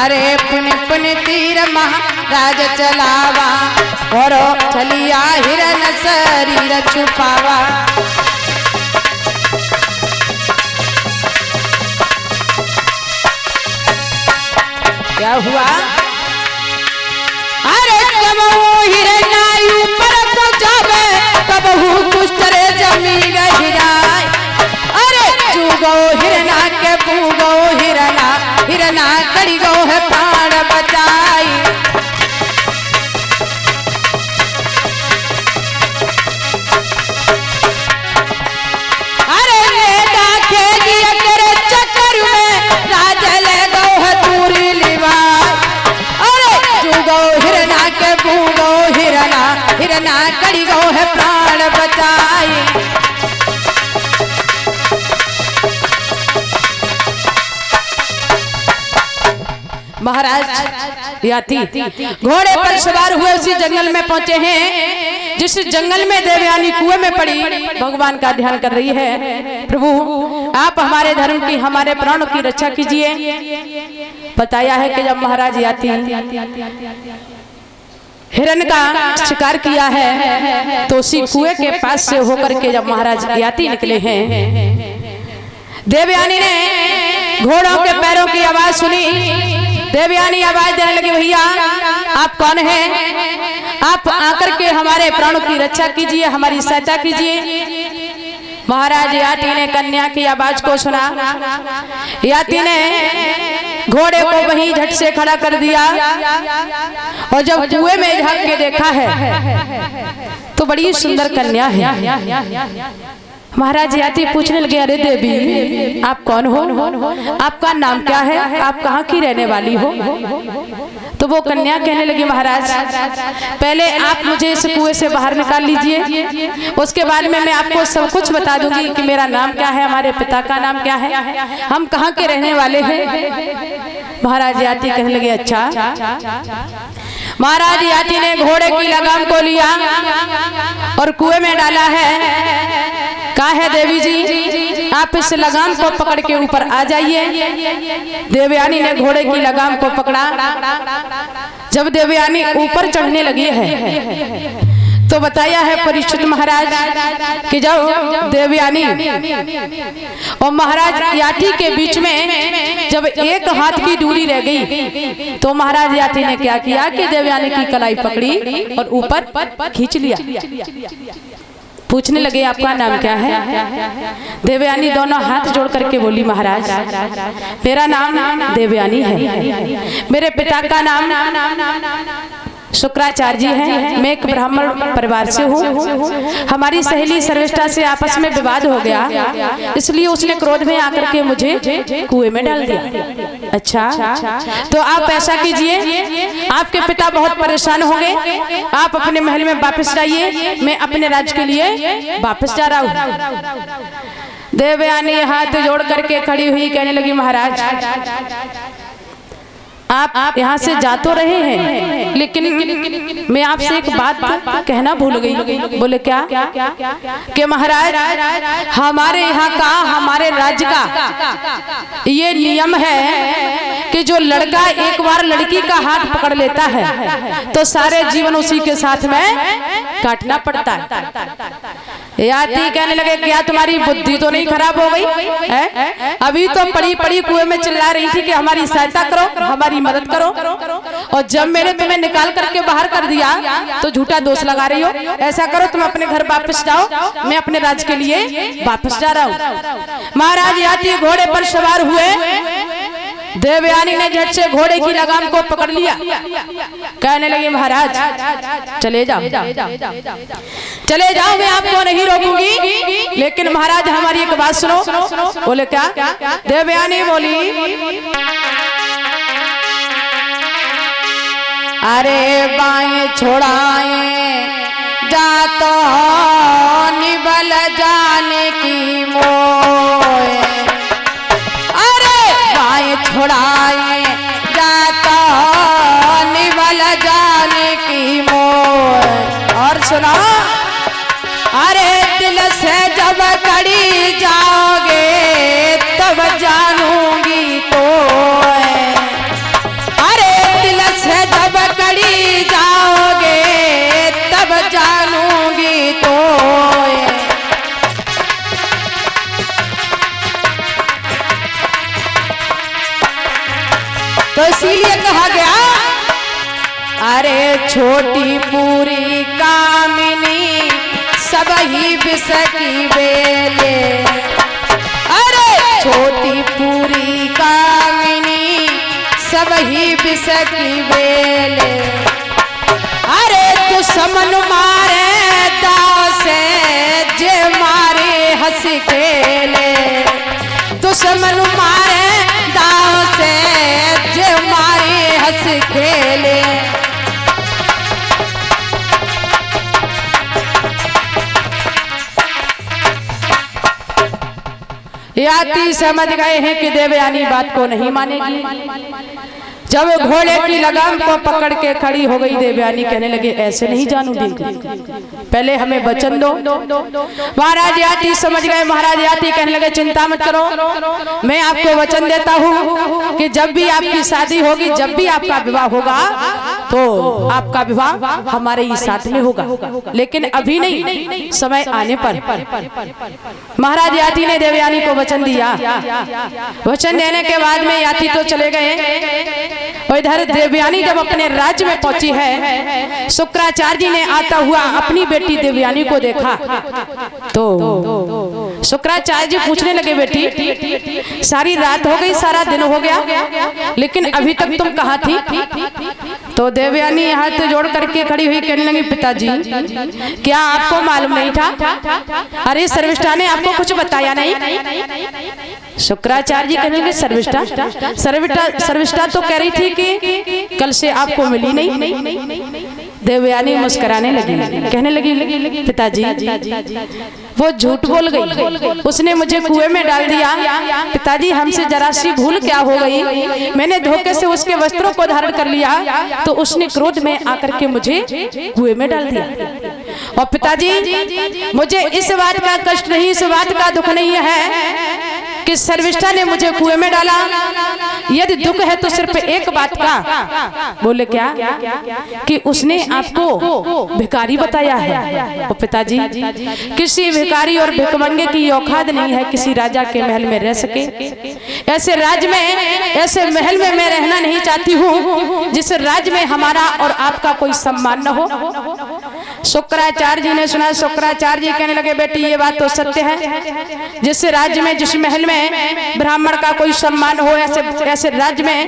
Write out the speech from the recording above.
अरे पुन पुन तीर महाराज चलावा और चलिया हिरन शरीर छुपावा। क्या हुआ? अरे जब वो हिरनायु पर को जावे तब वो कुछ रे जमी गहिराई। अरे चुगो हिरना के पूगो हिरना हिरना कड़ी गो है प्राण बचाई। अरे लेगा खेदिया तेरे चक्कर में राज ले गो है दूरी लिवाई। अरे चुगो हिरना के पूगो हिरना हिरना कड़ी गो है प्राण बचाई। महाराज याती घोड़े पर सवार हुए उसी जंगल में पहुंचे हैं जिस जंगल में देवयानी कुएं में पड़ी भगवान का ध्यान कर रही है। प्रभु आप हमारे धर्म की हमारे प्राणों की रक्षा कीजिए। बताया है कि जब महाराज याती हिरण का शिकार किया है तो उसी कुएं के पास से होकर के जब महाराज याती निकले हैं, देवयानी ने घोड़ों के पैरों की आवाज सुनी। देवयानी आवाज देने लगी, भैया आप कौन हैं? आप आकर के हमारे प्राणों की रक्षा कीजिए, हमारी सहायता कीजिए। महाराज याती ने कन्या की आवाज को सुना। याती ने घोड़े को वहीं झट से खड़ा कर दिया और जब कुएं में झांक के देखा है तो बड़ी सुंदर कन्या है। महाराज याती पूछने लगे, अरे देवी आप कौन हो? आपका नाम क्या है? आप कहाँ की रहने वाली हो? तो वो कन्या कहने लगी, महाराज पहले आप मुझे इस कुएं से बाहर निकाल लीजिए, उसके बाद में मैं आपको सब कुछ बता दूंगी कि मेरा नाम क्या है, हमारे पिता का नाम क्या है, हम कहाँ के रहने वाले हैं। महाराज याती कहने लगे, अच्छा। महाराज याती ने घोड़े की लगाम को लिया और कुएं में डाला है। कहा है, देवी जी आप इस लगाम को पकड़ के ऊपर आ जाइए। देवयानी ने घोड़े की लगाम को पकड़ा। जब देवयानी ऊपर चढ़ने लगी है तो बताया है परीक्षित महाराज कि जब देवयानी और महाराज याती के बीच में जब एक हाथ की दूरी रह गई तो महाराज याती ने क्या किया कि देवयानी की कलाई पकड़ी और ऊपर खींच लिया। पूछने लगे, आपका नाम क्या है? देवयानी दोनों हाथ जोड़ करके बोली, महाराज मेरा नाम देवयानी है, मेरे पिता का नाम शुक्राचार्य जी हैं, मैं एक ब्राह्मण परिवार से हूँ। हमारी सहेली सर्वेष्ठा से आपस में विवाद हो गया, इसलिए उसने क्रोध में आकर के मुझे कुएं में डाल दिया। अच्छा, तो आप ऐसा कीजिए, आपके पिता बहुत परेशान होंगे, आप अपने महल में वापस जाइए, मैं अपने राज्य के लिए वापस जा रहा हूँ। देवयानी हाथ जोड़ करके खड़ी हुई कहने लगी, महाराज आप यहाँ से जा तो रहे हैं लेकिन मैं आपसे एक बात कहना भूल गई। बोले, क्या? कि महाराज हमारे यहाँ का हमारे राज्य का ये नियम है कि जो लड़का एक बार लड़की का हाथ पकड़ लेता है तो सारे जीवन उसी के साथ में काटना पड़ता है। याती कहने लगे, क्या तुम्हारी बुद्धि तो नहीं खराब हो गई है? अभी तो पड़ी पड़ी कुएं में चिल्ला रही थी कि हमारी सहायता करो, हमारी मदद करो, और जब मैंने तुम्हें निकाल करके बाहर कर दिया तो झूठा दोष लगा रही हो। ऐसा करो तुम अपने घर वापस जाओ, मैं अपने राज्य के लिए वापस जा रहा हूँ। महाराज याती घोड़े पर सवार हुए। देवयानी ने झट से घोड़े की लगाम को पकड़ लिया। कहने लगे, महाराज चले जाओ, चले जाओ, मैं आपको नहीं रोकूंगी, लेकिन महाराज हमारी एक बात सुनो। बोले, क्या? देवयानी बोली, अरे बाएं छोड़ाएं जातो निबल जाने की मोए, अरे बाएं छोड़ाएं जातो निबल जाने की मोए। और सुनो, अरे दिल से जब कड़ी जाओगे तब जानूंगी तो, तो इसीलिए कहा गया, अरे छोटी पूरी कामिनी सब ही विष की बेले, अरे छोटी पूरी कामिनी सब ही विष की बेले, अरे दुश्मन मारे दाव से जे मारे हंस खेले, दुश्मन मारे दाव से जे मारे हंस खेले। याती समझ गए हैं कि देवयानी बात को नहीं मानेगी। जब घोड़े की लगाम को पकड़ के खड़ी हो गई, देवयानी कहने लगे ऐसे नहीं जानू देंगे, पहले हमें वचन दो। महाराज याती समझ गए। महाराज याती कहने लगे चिंता मत करो, मैं आपको वचन देता हूँ कि जब भी आपकी शादी होगी, जब भी आपका विवाह होगा, तो आपका विवाह हमारे ही साथ में होगा, लेकिन अभी नहीं, समय आने पर। महाराज याती ने देवयानी को वचन दिया। वचन देने के बाद में याती तो चले गए। इधर देवयानी जब अपने राज्य में पहुंची है, शुक्राचार्य जी ने आता हुआ अपनी बेटी देवयानी को देखा, तो शुक्राचार्य जी पूछने लगे, बेटी सारी रात हो गई, सारा दिन हो गया, लेकिन अभी तक तुम कहाँ थी? तो देवयानी हाथ जोड़ करके खड़ी हुई कहने लगी, पिताजी क्या आपको मालूम नहीं था? अरे सर्विष्ठा ने आपको कुछ बताया नहीं? शुक्राचार्य जी कहने लगे, सर्विष्ठा तो कह रही थी कि कल से आपको मिली नहीं। देवयानी मुस्कुराने लगी, कहने लगी, पिताजी वो झूठ बोल गई, उसने मुझे कुएं में डाल दिया। पिताजी हमसे जरा सी भूल क्या हो गई, मैंने धोखे से उसके वस्त्रों को धारण कर लिया, तो उसने क्रोध में आकर के मुझे कुएं में डाल दिया। और पिताजी मुझे इस बात का कष्ट नहीं, इस बात का दुख नहीं है कि सर्विष्ठा ने मुझे कुएं में डाला। यदि दुख है तो सिर्फ एक बात का। बोले क्या? कि उसने आपको भिखारी बताया है। और पिताजी किसी भिखारी और भिखमंगे की औकात नहीं है किसी राजा के महल में रह सके। ऐसे राज्य में, ऐसे महल में मैं रहना नहीं चाहती हूँ जिस राज्य में हमारा और आपका कोई सम्मान न हो। शुक्राचार्य जी ने सुना। शुक्राचार्य जी कहने लगे, बेटी ये बात तो सत्य है, जिस राज्य में, जिस महल में ब्राह्मण का कोई सम्मान हो, ऐसे राज्य में